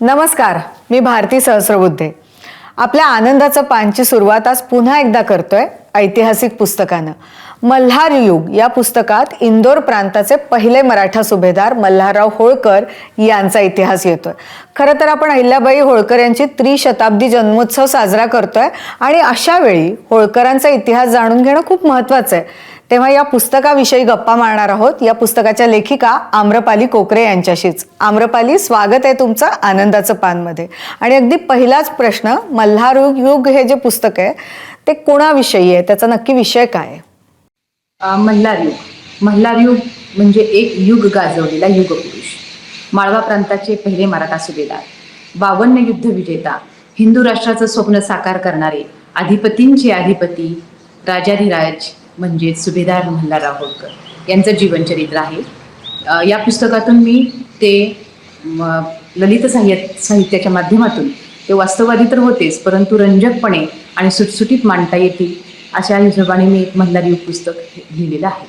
नमस्कार, मी भारती सहस्रबुद्धे. आपल्या आनंदाचं पानची सुरुवात आज पुन्हा एकदा करतोय ऐतिहासिक पुस्तकानं. मल्हार युग या पुस्तकात इंदोर प्रांताचे पहिले मराठा सुभेदार मल्हारराव होळकर यांचा इतिहास येतोय. खरं तर आपण अहिल्याबाई होळकर यांची त्रिशताब्दी जन्मोत्सव साजरा करतोय आणि अशा वेळी होळकरांचा इतिहास जाणून घेणं खूप महत्वाचं आहे. तेव्हा या पुस्तकाविषयी गप्पा मारणार आहोत या पुस्तकाच्या लेखिका आम्रपाली कोकरे यांच्याशीच. आम्रपाली, स्वागत आहे तुमचं आनंदाचं पानमध्ये. आणि अगदी पहिलाच प्रश्न, मल्हार युग हे जे पुस्तक आहे ते कोणाविषयी आहे, त्याचा नक्की विषय काय आहे? मल्हार युग म्हणजे एक युग गाजवलेला युगपुरुष, माळवा प्रांताचे पहिले मराठा सुभेदार, 52 युद्ध विजेता, हिंदू राष्ट्राचं स्वप्न साकार करणारे, अधिपतींचे अधिपती, राजाधिराज म्हणजे सुभेदार मल्हारराव होळकर यांचं जीवनचरित्र आहे. या पुस्तकातून मी ते ललित साहित्याच्या माध्यमातून ते वास्तववादी तर होतेच, परंतु रंजकपणे आणि सुटसुटीत मांडता येतील अशा हिशोबाने मी एक मल्हार युग पुस्तक लिहिलेलं आहे.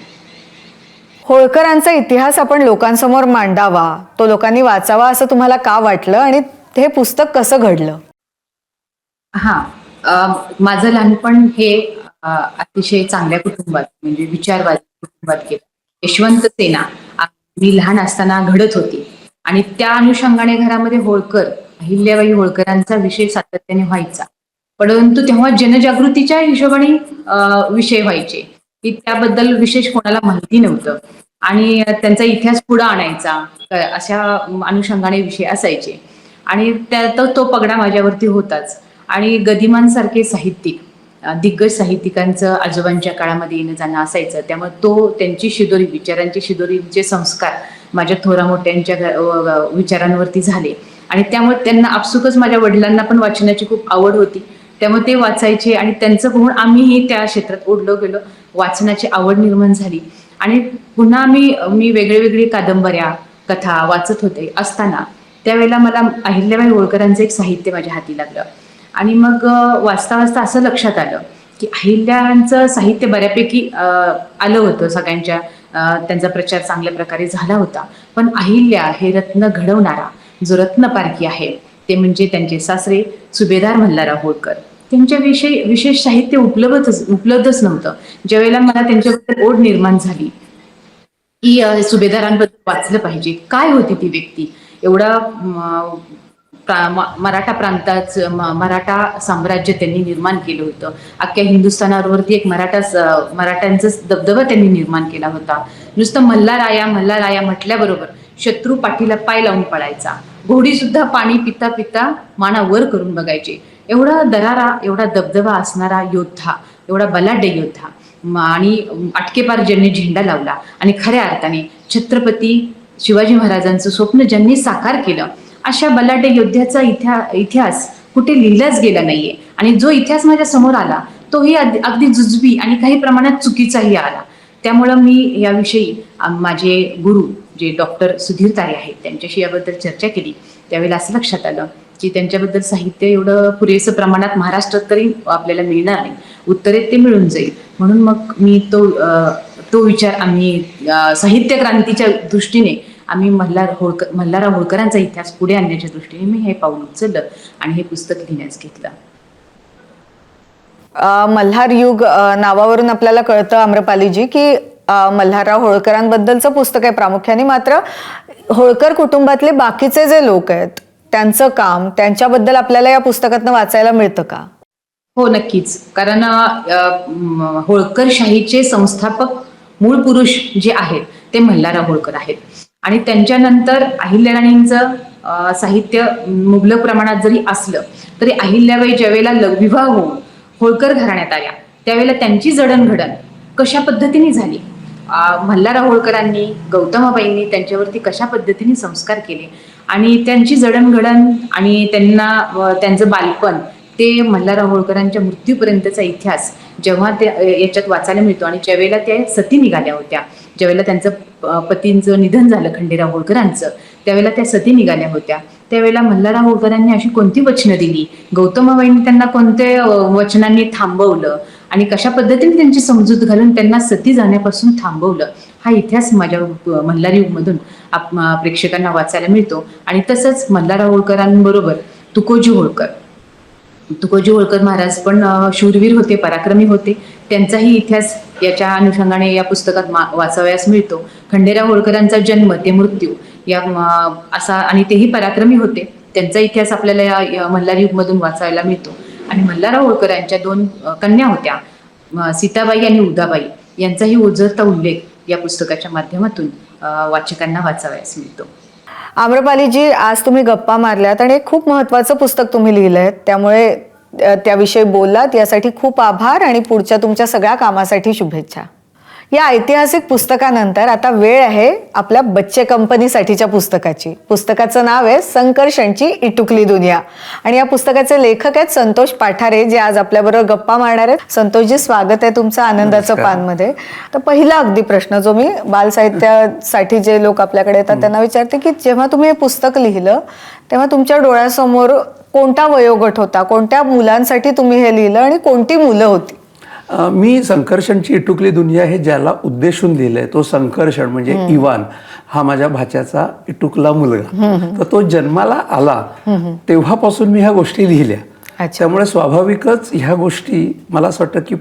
होळकरांचा इतिहास आपण लोकांसमोर मांडावा, तो लोकांनी वाचावा असं तुम्हाला का वाटलं आणि हे पुस्तक कसं घडलं? माझं लहानपण हे अतिशय चांगल्या कुटुंबात म्हणजे विचारवादी कुटुंबात गेलं. यशवंत सेना मी लहान असताना घडत होती आणि त्या अनुषंगाने घरामध्ये होळकर, अहिल्याबाई होळकरांचा विषय सातत्याने व्हायचा. परंतु तेव्हा जनजागृतीच्या हिशोबाने विषय व्हायचे की त्याबद्दल विशेष कोणाला माहिती नव्हतं आणि त्यांचा इतिहास पुढे आणायचा अशा अनुषंगाने विषय असायचे. आणि त्यात तो पगडा माझ्यावरती होताच. आणि गदिमान सारखे साहित्यिक, दिग्गज साहित्यिकांचं आजोबांच्या काळामध्ये येणं जाणं असायचं, त्यामुळे त्यांची शिदोरी, विचारांची शिदोरीचे संस्कार माझ्या थोरा मोठ्यांच्या विचारांवरती झाले. आणि त्यामुळे त्यांना आपसुकच माझ्या वडिलांना पण वाचनाची खूप आवड होती, त्यामुळे ते वाचायचे आणि त्यांचं बघून आम्हीही त्या क्षेत्रात ओढलो गेलो. वाचनाची आवड निर्माण झाली आणि पुन्हा मी वेगळे कादंबऱ्या, कथा वाचत होते असताना त्यावेळेला मला अहिल्याबाई होळकरांचं एक साहित्य माझ्या हाती लागलं. आणि मग वाचता वाचता असं लक्षात आलं की अहिल्यांचं साहित्य बऱ्यापैकी आलं होतं, सगळ्यांच्या त्यांचा प्रचार चांगल्या प्रकारे झाला होता. पण अहिल्या हे रत्न घडवणारा जो रत्नपारखी आहे ते म्हणजे त्यांचे सासरे सुभेदार मल्हारराव होळकर. त्यांच्याविषयी विशेष साहित्य उपलब्धच नव्हतं. ज्यावेळेला मला त्यांच्याबद्दल ओढ निर्माण झाली की सुभेदारांबद्दल वाचलं पाहिजे, काय होती ती व्यक्ती, एवढा मराठा साम्राज्य त्यांनी निर्माण केलं होतं. अख्ख्या हिंदुस्थानावरती एक मराठ्यांचा दबदबा त्यांनी निर्माण केला होता. नुसतं मल्हाराया म्हटल्याबरोबर शत्रू पाठीला पाय लावून पळायचा, घोडी सुद्धा पाणी पिता पिता माना वर करून बघायचे. एवढा दरारा, एवढा दबदबा असणारा योद्धा, एवढा बलाढ्य योद्धा आणि अटकेपार ज्यांनी झेंडा लावला आणि खऱ्या अर्थाने छत्रपती शिवाजी महाराजांचं स्वप्न ज्यांनी साकार केलं, अशा बलाढ्य योद्ध्याचा इतिहास कुठे लिहिलाच गेला नाहीये. आणि जो इतिहास माझ्या समोर आला तोही अगदी जुजबी आणि काही प्रमाणात चुकीचाही आला. त्यामुळं मी याविषयी माझे गुरु जे डॉक्टर सुधीर तारे आहेत त्यांच्याशी याबद्दल चर्चा केली. त्यावेळेला असं लक्षात आलं की त्यांच्याबद्दल साहित्य एवढं पुरेसं प्रमाणात महाराष्ट्रात तरी आपल्याला मिळणार नाही, उत्तरेत ते मिळून जाईल. म्हणून मग मी तो विचार आम्ही साहित्य क्रांतीच्या दृष्टीने आम्ही मल्हारराव होळकरांचा इतिहास पुढे आणण्याच्या दृष्टीने मी हे पाऊल उचललं आणि हे पुस्तक लिहिण्यास घेतलं. मल्हार युग नावावरून आपल्याला कळतं आम्रपालीजी की मल्हारराव होळकरांबद्दलचं पुस्तक आहे प्रामुख्याने. मात्र होळकर कुटुंबातले बाकीचे जे लोक आहेत त्यांचं काम, त्यांच्याबद्दल आपल्याला या पुस्तकातनं वाचायला मिळतं का? हो, नक्कीच. कारण होळकरशाहीचे संस्थापक मूळ पुरुष जे आहेत ते मल्हारराव होळकर आहेत. आणि त्यांच्यानंतर अहिल्याराणींचं साहित्य मुबलक प्रमाणात जरी असलं तरी अहिल्याबाई ज्यावेळेला विवाह होऊन होळकर घराण्यात आल्या त्यावेळेला त्यांची जडणघडण कशा पद्धतीने झाली, मल्हारराव होळकरांनी, गौतमाबाईंनी त्यांच्यावरती कशा पद्धतीने संस्कार केले आणि त्यांची जडणघडण आणि त्यांचं बालपण ते मल्हारराव होळकरांच्या मृत्यूपर्यंतचा इतिहास जेव्हा ते याच्यात वाचायला मिळतो. आणि ज्यावेळेला त्या सती निघाल्या होत्या, ज्यावेळेला त्यांचं पतींचं निधन झालं खंडेराव होळकरांचं, त्यावेळेला त्या सती निघाल्या होत्या, त्यावेळेला मल्हारराव होळकरांनी अशी कोणती वचनं दिली, गौतमाबाईंनी त्यांना कोणत्या वचनांनी थांबवलं आणि कशा पद्धतीने त्यांची समजूत घालून त्यांना सती जाण्यापासून थांबवलं, हा इतिहास माझ्या मल्हार युगमधून प्रेक्षकांना वाचायला मिळतो. आणि तसंच मल्हारराव होळकरांबरोबर तुकोजी होळकर महाराज पण शूरवीर होते, पराक्रमी होते. त्यांचाही इतिहास याच्या अनुषंगाने या पुस्तकात वाचावयास मिळतो. खंडेराव होळकरांचा जन्म ते मृत्यू या असा, आणि तेही पराक्रमी होते. त्यांचा इतिहास आपल्याला या मल्हार युगमधून वाचायला मिळतो. आणि मल्हारराव होळकर यांच्या 2 कन्या होत्या, सीताबाई आणि उदाबाई. यांचाही ओझरता उल्लेख या पुस्तकाच्या माध्यमातून वाचकांना वाचावयास मिळतो. आम्रपालीजी, आज तुम्ही गप्पा मारल्यात आणि एक खूप महत्त्वाचं पुस्तक तुम्ही लिहिलंय, त्यामुळे त्याविषयी बोललात यासाठी खूप आभार आणि पुढच्या तुमच्या सगळ्या कामासाठी शुभेच्छा. या ऐतिहासिक पुस्तकानंतर आता वेळ आहे आपल्या बच्चे कंपनीसाठीच्या पुस्तकाची. पुस्तकाचं नाव आहे संकर्षणची इटुकली दुनिया आणि या पुस्तकाचे लेखक आहेत संतोष पाठारे, जे आज आपल्याबरोबर गप्पा मारणार आहेत. संतोषजी, स्वागत आहे तुमचं आनंदाचं पानमध्ये. तर पहिला अगदी प्रश्न जो मी बालसाहित्यासाठी जे लोक आपल्याकडे येतात त्यांना विचारते की जेव्हा तुम्ही हे पुस्तक लिहिलं तेव्हा तुमच्या डोळ्यासमोर कोणता वयोगट होता, कोणत्या मुलांसाठी तुम्ही हे लिहिलं आणि कोणती मुलं होती? मी संकर्षणची इटुकली दुनिया हे ज्याला उद्देशून लिहिलंय तो संकर्षण म्हणजे इवान हा माझ्या भाच्याचा इटुकला मुलगा. तर तो जन्माला आला तेव्हापासून मी ह्या गोष्टी लिहिल्या. त्यामुळे स्वाभाविकच ह्या गोष्टी मला असं वाटतं की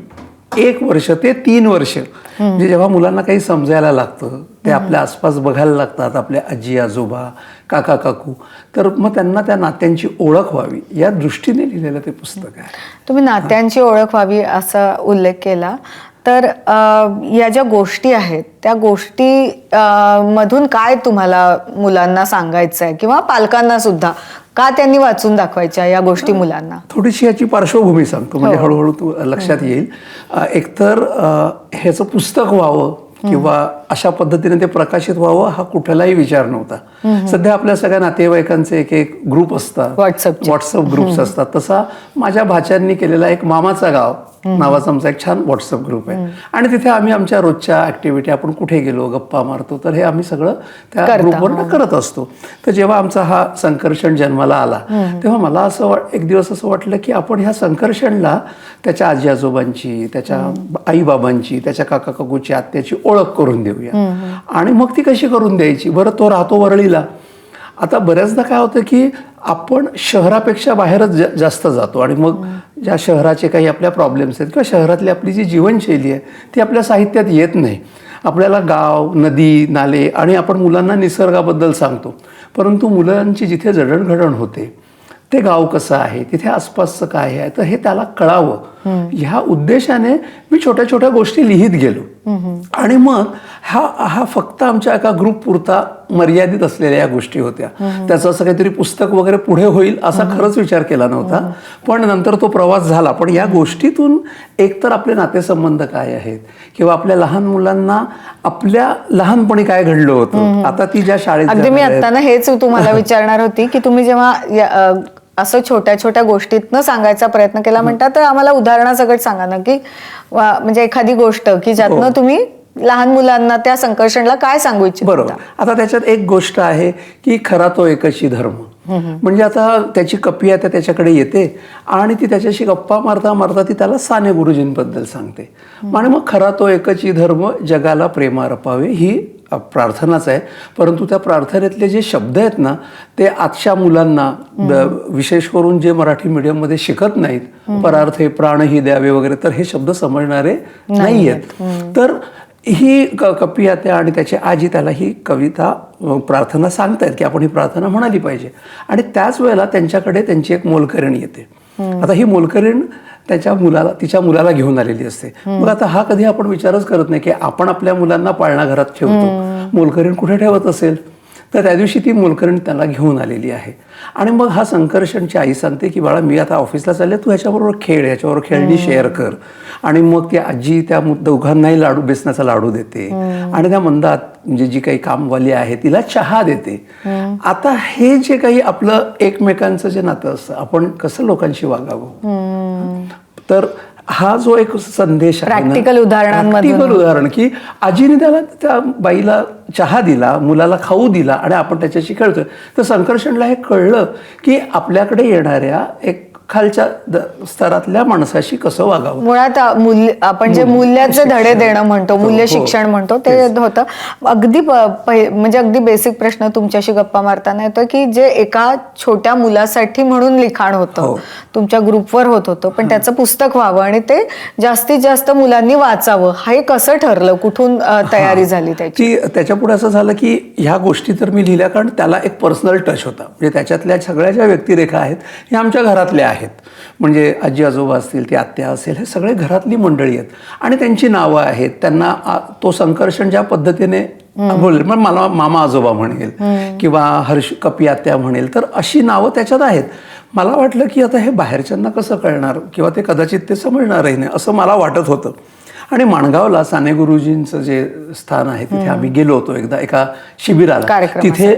1 वर्ष ते 3 वर्ष म्हणजे जेव्हा मुलांना काही समजायला लागतं, ते आपल्या आसपास बघायला लागतात, आपले आजी आजोबा काका काकू, तर मग त्यांना त्या नात्यांची ओळख व्हावी या दृष्टीने लिहिलेलं ते पुस्तक आहे. तुम्ही नात्यांची ओळख व्हावी असा उल्लेख केला, तर या ज्या गोष्टी आहेत त्या गोष्टी मधून काय तुम्हाला मुलांना सांगायचं आहे किंवा पालकांना सुद्धा का त्यांनी वाचून दाखवायच्या या गोष्टी मुलांना? थोडीशी याची पार्श्वभूमी सांगतो म्हणजे हळूहळू लक्षात येईल. एकतर ह्याचं पुस्तक व्हावं किंवा अशा पद्धतीने ते प्रकाशित व्हावं हा कुठलाही विचार नव्हता. सध्या आपल्या सगळ्या नातेवाईकांचे एक ग्रुप असतात, व्हॉट्सअप ग्रुप्स असतात. तसा माझ्या भाच्यांनी केलेला एक मामाचा गाव नावाचा आमचा एक छान व्हॉट्सअप ग्रुप आहे आणि तिथे आम्ही आमच्या रोजच्या ऍक्टिव्हिटी, आपण कुठे गेलो, गप्पा मारतो, तर हे आम्ही सगळं त्या ग्रुपवर करत असतो. तर जेव्हा आमचा हा संकर्षण जन्माला आला तेव्हा मला असं एक दिवस असं वाटलं की आपण ह्या संकर्षणला त्याच्या आजी आजोबांची, त्याच्या आईबाबांची, त्याच्या काका काकूची, आत्याची ओळख करून देऊया. आणि मग ती कशी करून द्यायची? बरं, तो राहतो वरळीला. आता बऱ्याचदा काय होतं की आपण शहरापेक्षा बाहेरच जास्त जातो आणि मग ज्या शहराचे काही आपल्या प्रॉब्लेम्स आहेत किंवा शहरातली आपली जी जीवनशैली आहे ती आपल्या साहित्यात येत नाही. आपल्याला गाव, नदी, नाले आणि आपण मुलांना निसर्गाबद्दल सांगतो, परंतु मुलांची जिथे जडणघडण होते ते गाव कसं आहे, तिथे आसपासचं काय आहे, तर हे त्याला कळावं ह्या उद्देशाने मी छोट्या छोट्या गोष्टी लिहित गेलो. आणि मग हा फक्त आमच्या एका ग्रुप पुरता मर्यादित असलेल्या या गोष्टी होत्या. त्याचं असं काहीतरी पुस्तक वगैरे पुढे होईल असा खरंच विचार केला नव्हता. पण नंतर तो प्रवास झाला. पण या गोष्टीतून एकतर आपले नातेसंबंध काय आहेत किंवा आपल्या लहान मुलांना आपल्या लहानपणी काय घडलं होतं, आता ती ज्या शाळेत, अगदी मी आता हेच तुम्हाला विचारणार होती की तुम्ही जेव्हा असं छोट्या छोट्या गोष्टीतनं सांगायचा प्रयत्न केला म्हणतात, तर आम्हाला उदाहरणासकट सांगा ना की म्हणजे एखादी गोष्ट की ज्यातनं तुम्ही लहान मुलांना त्या संकर्षणला काय सांगू इच्छिता? बरोबर. आता त्याच्यात एक गोष्ट आहे की खरा तो एकची धर्म. म्हणजे आता त्याची कपी आता त्याच्याकडे येते आणि ती त्याच्याशी गप्पा मारता मारता ती त्याला साने गुरुजींबद्दल सांगते. आणि मग खरा तो एकची धर्म जगाला प्रेमा रपावे ही प्रार्थनाच आहे. परंतु त्या प्रार्थनेतले जे शब्द आहेत ना ते आजच्या मुलांना, विशेष करून जे मराठी मीडियममध्ये शिकत नाहीत, परार्थे प्राणही द्यावे वगैरे, तर हे शब्द समजणारे नाही आहेत. तर ही कपी आत्या आणि त्याची आजी त्याला ही कविता, प्रार्थना सांगतायत की आपण ही प्रार्थना म्हणाली पाहिजे. आणि त्याच वेळेला त्यांच्याकडे त्यांची एक मोलकरीण येते. आता ही मोलकरीण तिच्या मुलाला घेऊन आलेली असते. मग आता हा कधी आपण विचारच करत नाही की आपण आपल्या मुलांना पाळणाघरात ठेवतो, मोलकरीण कुठे ठेवत असेल. तर त्या दिवशी ती मोलकरीण त्याला घेऊन आलेली आहे. आणि मग हा संकर्षणची आई सांगते की बाळा, मी आता ऑफिसला चालले, तू ह्याच्याबरोबर खेळ, ह्याच्याबरोबर खेळणी शेअर कर. आणि मग ती आजी त्या दोघांनाही बेसनाचा लाडू देते आणि त्या मंदात म्हणजे जी काही कामवाली आहे तिला चहा देते. आता हे जे काही आपलं एकमेकांचं जे नातं असतं, आपण कसं लोकांशी वागावं, तर हा जो एक संदेश आहे, प्रॅक्टिकल उदाहरण की आजीने त्याला त्या बाईला चहा दिला, मुलाला खाऊ दिला आणि आपण त्याच्याशी खेळतोय. तर संकर्षणला हे कळलं की आपल्याकडे येणाऱ्या एक खालच्या स्तरातल्या माणसाशी कसं वागावं. मुळात आपण जे मूल्याचे धडे देणं म्हणतो, मूल्य शिक्षण म्हणतो ते होतं. अगदी म्हणजे अगदी बेसिक प्रश्न तुमच्याशी गप्पा मारताना येतो की जे एका छोट्या मुलासाठी म्हणून लिखाण होतं, तुमच्या ग्रुपवर होत होतं, पण त्याचं पुस्तक व्हावं आणि ते जास्तीत जास्त मुलांनी वाचावं, हे कसं ठरलं, कुठून तयारी झाली त्याची? त्याच्या पुढे असं झालं की ह्या गोष्टी तर मी लिहिल्या कारण त्याला एक पर्सनल टच होता. म्हणजे त्याच्यातल्या सगळ्या ज्या व्यक्तिरेखा आहेत ह्या आमच्या घरातल्या आहेत. म्हणजे आजी आजोबा असतील, ती आत्या असेल, हे सगळे घरातली मंडळी आहेत आणि त्यांची नावं आहेत. त्यांना तो संकर्षण ज्या पद्धतीने बोलेल, मग मला मामा आजोबा म्हणेल किंवा हर्ष कपी आत्या म्हणेल, तर अशी नावं त्याच्यात आहेत. मला वाटलं की आता हे बाहेरच्यांना कसं कळणार किंवा ते कदाचित ते समजणारही नाही असं मला वाटत होतं. आणि माणगावला साने गुरुजींचं जे स्थान आहे तिथे आम्ही गेलो होतो एकदा एका शिबिराला. तिथे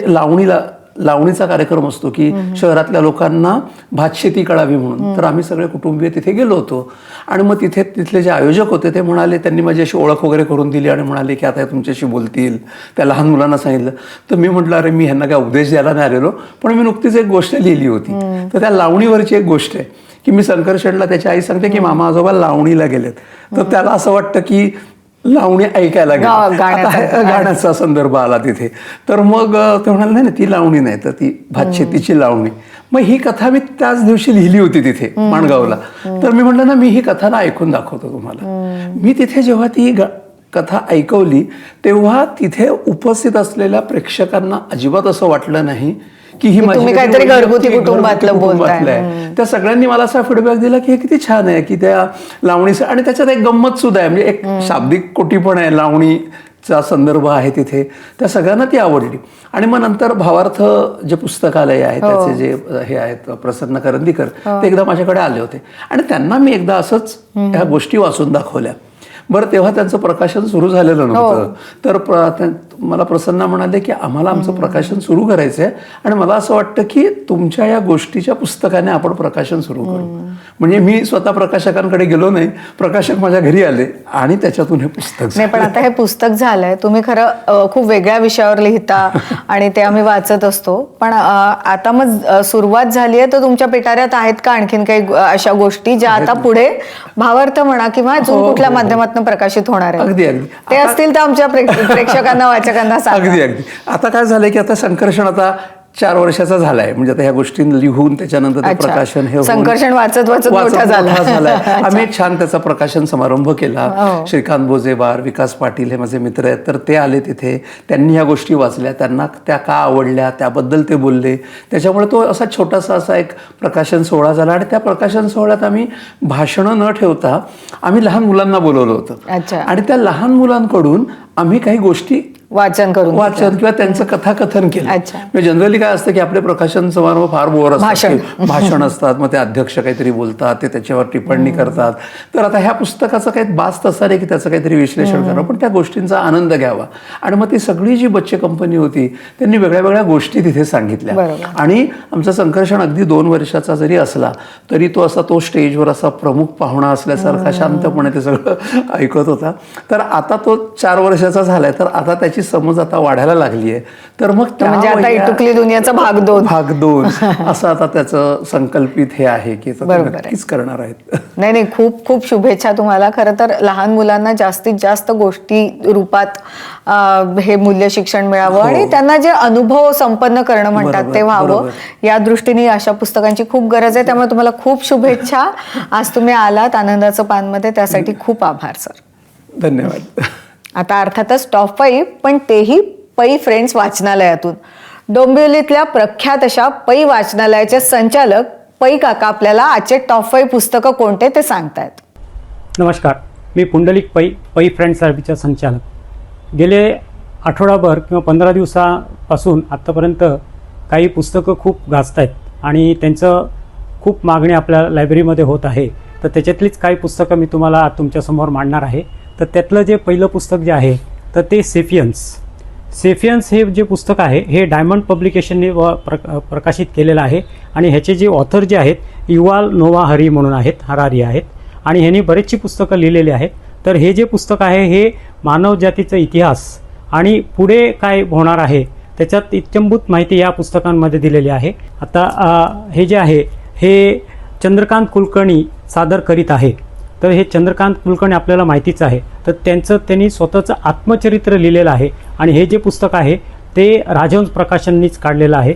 लावणीचा कार्यक्रम असतो की शहरातल्या लोकांना भातशेती कळावी म्हणून. तर आम्ही सगळे कुटुंबीय तिथे गेलो होतो आणि मग तिथले जे आयोजक होते ते म्हणाले, त्यांनी माझी अशी ओळख वगैरे करून दिली आणि म्हणाले की आता हे तुमच्याशी बोलतील. त्या लहान मुलांना सांगितलं. तर मी म्हटलं अरे मी ह्यांना काय उपदेश द्यायला नाही आलेलो, पण मी नुकतीच एक गोष्ट लिहिली होती. तर त्या लावणीवरची एक गोष्ट आहे की मी संकर्षणला त्याची आई सांगते की मामा आजोबा लावणीला गेलेत. तर त्याला असं वाटतं की लावणी ऐकायला गाण्याचा संदर्भ आला तिथे. तर मग ते म्हणाले नाही ती लावणी नाही तर ती भातशेतीची लावणी. मग ही कथा मी त्याच दिवशी लिहिली होती तिथे माणगावला. तर मी म्हटलं ना मी ही कथा ना ऐकून दाखवतो तुम्हाला. मी तिथे जेव्हा ती कथा ऐकवली तेव्हा तिथे उपस्थित असलेल्या प्रेक्षकांना अजिबात असं वाटलं नाही की ही माझी काहीतरी घरगुती कुटुंबातलं बोलताय. त्या सगळ्यांनी मला असा फीडबॅक दिला की हे किती छान आहे की त्या लावणीचं. आणि त्याच्यात एक गंमत सुद्धा आहे, म्हणजे एक शाब्दिक कोटी पण आहे, लावणीचा संदर्भ आहे तिथे. त्या सगळ्यांना ती आवडली. आणि मग नंतर भावार्थ जे पुस्तकालय आहे त्याचे जे हे आहेत प्रसन्न करंदीकर, ते एकदा माझ्याकडे आले होते आणि त्यांना मी एकदा असंच ह्या गोष्टी वाचून दाखवल्या. बरं तेव्हा त्यांचं प्रकाशन सुरू झालेलं नव्हतं. तर मला प्रसन्ना म्हणाले की आम्हाला आमचं प्रकाशन सुरू करायचं आहे आणि मला असं वाटतं की तुमच्या या गोष्टीच्या पुस्तकाने आपण प्रकाशन सुरू करू. म्हणजे मी स्वतः प्रकाशकांकडे गेलो नाही, प्रकाशक माझ्या घरी आले आणि त्याच्यातून हे पुस्तक नाही. पण आता हे पुस्तक झालंय, तुम्ही खरं खूप वेगळ्या विषयावर लिहिता आणि ते आम्ही वाचत असतो. पण आता मग सुरुवात झाली आहे तर तुमच्या पिटाऱ्यात आहेत का आणखीन काही अशा गोष्टी ज्या आता पुढे भावार्थ म्हणा किंवा अजून कुठल्या माध्यमातून प्रकाशित होणार आहे? अगदी अगदी ते असतील तर आमच्या प्रेक्षकांना वाचकांना सांगा. अगदी अगदी. आता काय झालंय की आता संकर्षण आता 4 वर्षाचा झालाय. म्हणजे आता ह्या गोष्टी लिहून त्याच्यानंतर ते प्रकाशन हे संकर्षण वाचत मोठा झालाय. आम्ही एक छान त्याचा प्रकाशन समारंभ केला. श्रीकांत बोजेबार, विकास पाटील हे माझे मित्र आहेत, तर ते आले तिथे. त्यांनी ह्या गोष्टी वाचल्या, त्यांना त्या का आवडल्या त्याबद्दल ते बोलले. त्याच्यामुळे तो असा छोटासा असा एक प्रकाशन सोहळा झाला. आणि त्या प्रकाशन सोहळ्यात आम्ही भाषणं न ठेवता आम्ही लहान मुलांना बोलवलं होतं आणि त्या लहान मुलांकडून आम्ही काही गोष्टी वाचन किंवा त्यांचं कथाकथन केलं. म्हणजे जनरली काय असतं की आपले प्रकाशन समारंभ फार बोर असतात, भाषण असतात, मग ते अध्यक्ष काहीतरी बोलतात, ते त्याच्यावर टिप्पणी करतात. तर आता ह्या पुस्तकाचं काही बास्त असणार आहे की त्याचं काहीतरी विश्लेषण करावं, पण त्या गोष्टींचा आनंद घ्यावा. आणि मग ती सगळी जी बच्चे कंपनी होती त्यांनी वेगळ्या वेगळ्या गोष्टी तिथे सांगितल्या. आणि आमचं संकर्षण अगदी 2 वर्षाचा जरी असला तरी तो स्टेजवर असा प्रमुख पाहुणा असल्यासारखा शांतपणे ते सगळं ऐकत होता. तर आता तो 4 वर्षाचा झालाय, तर आता त्याची समज आता वाढायला लागली आहे. तर मग म्हणजे आता इटुकली दुनियाचा भाग 2 असं आता त्याचं संकल्पित हे आहे की नक्कीच करणार आहेत. नाही, खूप खूप शुभेच्छा तुम्हाला. खरं तर लहान मुलांना जास्तीत जास्त गोष्टी रूपात हे मूल्य शिक्षण मिळावं आणि त्यांना जे अनुभव संपन्न करणं म्हणतात ते व्हावं, या दृष्टीने अशा पुस्तकांची खूप गरज आहे. त्यामुळे तुम्हाला खूप शुभेच्छा. आज तुम्ही आलात आनंदाचं पानमध्ये, त्यासाठी खूप आभार सर. धन्यवाद. आता अर्थातच टॉप 5, पण तेही पै फ्रेंड्स वाचनालयातून. डोंबिवलीतल्या प्रख्यात अशा पै वाचनालयाचे संचालक पै काका आपल्याला आजचे टॉप 5 पुस्तकं कोणते ते सांगतायत. नमस्कार, मी पुंडलिक पै फ्रेंड्स सर्व्हिसचा संचालक. गेले आठवडाभर किंवा 15 दिवसापासून आत्तापर्यंत काही पुस्तकं खूप गाजत आहेत आणि त्यांचं खूप मागणी आपल्या लायब्ररीमध्ये होत आहे. तर त्याच्यातलीच काही पुस्तकं मी तुम्हाला तुमच्यासमोर मांडणार आहे. तर त्यातलं जे पहिलं पुस्तक जे आहे तर ते सेफियन्स हे जे पुस्तक आहे हे डायमंड पब्लिकेशनने प्रकाशित केलेलं आहे. आणि ह्याचे जे ऑथर जे आहेत युवाल नोवा हरारी आहेत आणि ह्यांनी बरेचशी पुस्तकं लिहिलेली आहेत. तर हे जे पुस्तक आहे हे मानव जातीचा इतिहास आणि पुढे काय होणार आहे त्याच्यात इत्यंभूत माहिती या पुस्तकांमध्ये दिलेली आहे. आता हे जे आहे हे चंद्रकांत कुलकर्णी सादर करीत आहे. तर हे चंद्रकांत कुलकर्णी आपल्याला माहितीच आहे. तर त्यांनी स्वतःचं आत्मचरित्र लिहिलेलं आहे आणि हे जे पुस्तक आहे ते राजहंस प्रकाशननीच काढलेलं आहे.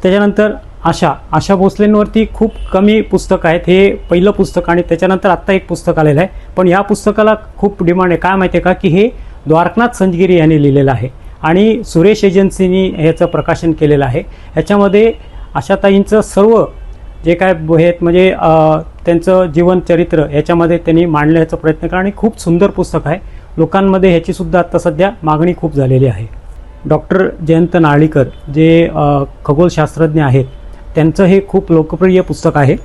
त्याच्यानंतर आशा भोसलेंवरती खूप कमी पुस्तक आहेत. हे पहिलं पुस्तक आणि त्याच्यानंतर आत्ता एक पुस्तक आलेलं आहे. पण या पुस्तकाला खूप डिमांड आहे. काय माहिती आहे का की हे द्वारकनाथ संजगिरी यांनी लिहिलेलं आहे आणि सुरेश एजन्सीनी ह्याचं प्रकाशन केलेलं आहे. ह्याच्यामध्ये आशाताईंचं सर्व जे काय आहेत म्हणजे त्यांचं जीवनचरित्र याच्यामध्ये त्यांनी मांडण्याचा प्रयत्न केला आणि खूप सुंदर पुस्तक आहे. लोकांमध्ये ह्याचीसुद्धा आत्ता सध्या मागणी खूप झालेली आहे. डॉक्टर जयंत नारळीकर जे खगोलशास्त्रज्ञ आहेत त्यांचं हे खूप लोकप्रिय पुस्तक आहे,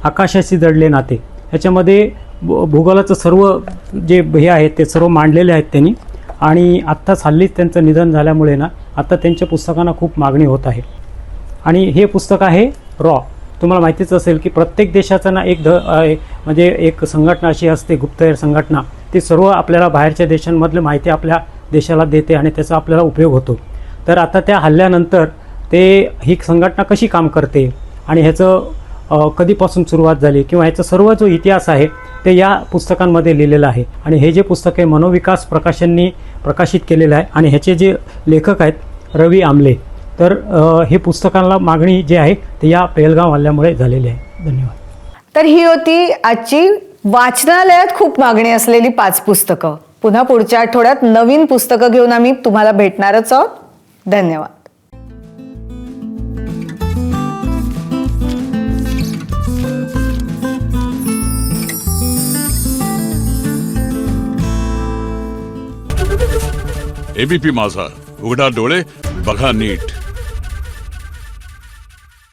आकाशाशी जडले नाते. ह्याच्यामध्ये भूगोलाचं सर्व जे हे आहे ते सर्व मांडलेले आहेत त्यांनी. आणि आत्ताच हल्लीच त्यांचं निधन झाल्यामुळे ना आता त्यांच्या पुस्तकांना खूप मागणी होत आहे. आणि हे पुस्तक आहे रॉ. तुम्हाला माहितीच असेल की प्रत्येक देशाचं ना म्हणजे एक संघटना अशी असते, गुप्तहेर संघटना. ती सर्व आपल्याला बाहेरच्या देशांमधली माहिती आपल्या देशाला देते आणि त्याचा आपल्याला उपयोग होतो. तर आता त्या हल्ल्यानंतर ही संघटना कशी काम करते आणि ह्याचं कधीपासून सुरुवात झाली किंवा ह्याचा सर्व जो इतिहास आहे ते या पुस्तकांमध्ये लिहिलेलं आहे. आणि हे जे पुस्तक आहे मनोविकास प्रकाशननी प्रकाशित केलेलं आहे आणि ह्याचे जे लेखक आहेत रवी आमले. तर हे पुस्तकांना मागणी जी आहे ते या पेहलगाव हल्ल्यामुळे झालेली आहे. धन्यवाद. तर ही होती आजची वाचनालयात खूप मागणी असलेली 5 पुस्तकं. पुन्हा पुढच्या आठवड्यात नवीन पुस्तकं घेऊन आम्ही तुम्हाला भेटणारच आहोत. धन्यवाद. एबीपी माझा, उघडा डोळे बघा नीट.